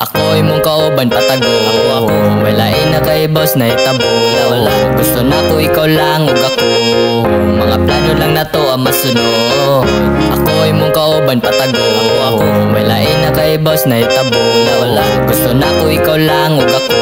Ako'y mong kauban patago. Ako walain na kay boss na itabo. Wala gusto na ko ikaw lang ug ako. Mga plano lang na to ang masunod. Ako'y mong kauban patago. Ako walain na kay boss na itabo. Wala gusto na ko ikaw lang ug ako.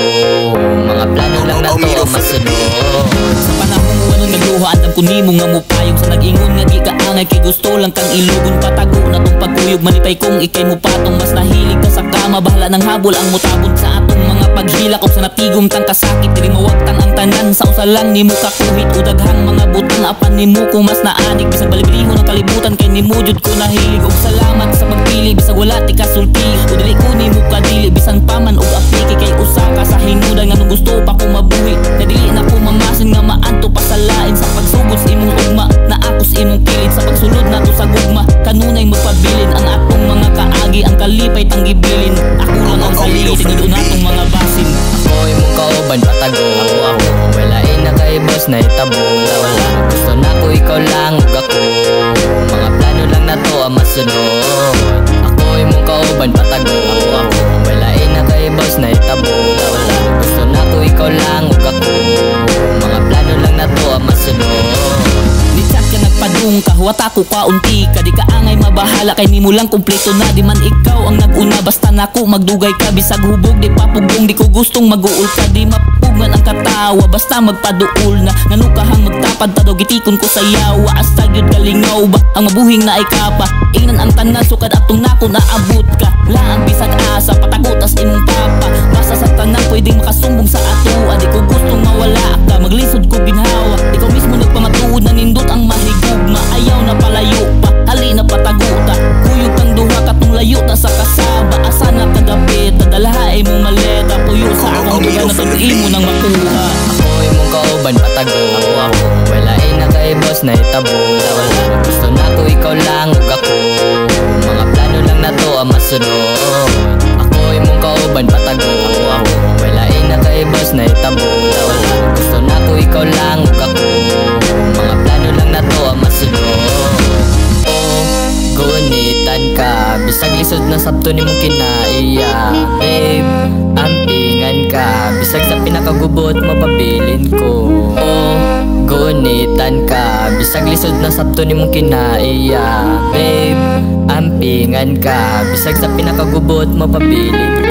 Mga plano lang na to ang masunod. Sa panahon mo ano nagluha, andam ko nimo nga mupayog. Sa nag-ingon nga gikaangay kay gusto lang kang ilugon. Patago na tong pagkuyog, manitay kong ikay mo patong. Mas nahilig ka sa kama, bahala ng habol ang mutabon sa atong mga paghilak. O sa natigom tang kasakit, diri mawagtan ang tanan. Sa usa lang nimo kakuhit o daghang mga butang. Apan nimo kung mas naanig, bisag balibriho ng kalibutan kay nimo jud ko nahilig. Og salamat sa pagpili, bisag wala ti kasulti. O dili ko nimo kadili, bisan paman og apliki. Kay usa ka sa hinudan nga nung gusto pa ko mabuhi. Na dili na ko mamasin nga maanto pasalain. Sa pagsugod sa imong ugma, na ako sa imong pilit. Sa pagsulod nato sa gugma, kanunay magpabilin. Ang atong mga kaagi, ang kalipay tang gibilin. Ako lang ang salili, tingin natong mga basin. Ako'y mong kauban patago. Ako walain na kay boss na itabo. Wala gusto na ko ikaw lang ug ako. Mga plano lang na to ang masunod. Ako'y mong kauban patago. Ako walain na kay boss na itabo. Wala gusto na ko ikaw lang ug ako. Mga plano lang na to ang masunod. Litsak ka nagpadung ka, huwata ko kaunti ka. Di ka angay mabahala, kay nimo lang kumpleto na. Di man ikaw ang nag-una, basta nako magdugay ka. Bisag hubog, di papugong, di ko gustong mag-uul ka. Di mapugan ang katawa, basta magpaduol na. Nanukahang magtapad, tadaw gitikon ko sa yawa. Astag yun galingaw ba, ang mabuhing na ay kapa. Ingnan ang tanan, sukad atong nako naabot ka. Laang bisag asa, patagutas imong papa. Basta sa tanan, pwedeng makasumbong sa atua. Di ko gustong mawala ka, maglisod ko ginhawa. Ikaw mismo nagpamatuod na nindot ang mahigugma. Ayaw na palayo pa, hali na pataguta. Kuyog kang duha katong layo ta sa kasaba. Asa na kagabi, tadalahay mong maleta. Puyo sa akong lugar na tuloy mo nang makuha. Ako'y mong kauban patago. Ako walain na kay boss na itabo. Wala gusto na ko ikaw lang ug ako. Mga plano lang na to ang masunod. Ako'y mong kauban patago. Ako walain na kay boss na itabo. Wala gusto na ko ikaw lang ug ako. Mga plano lang na to ang masunod. Gunitan ka, bisag lisod na sabto ni mong kinaiya. Babe, ampingan ka, bisag sa pinakagubot mapabilin ko. Gunitan ka, bisag lisod na sabto ni mong kinaiya. Babe, ampingan ka, bisag sa pinakagubot mapabilin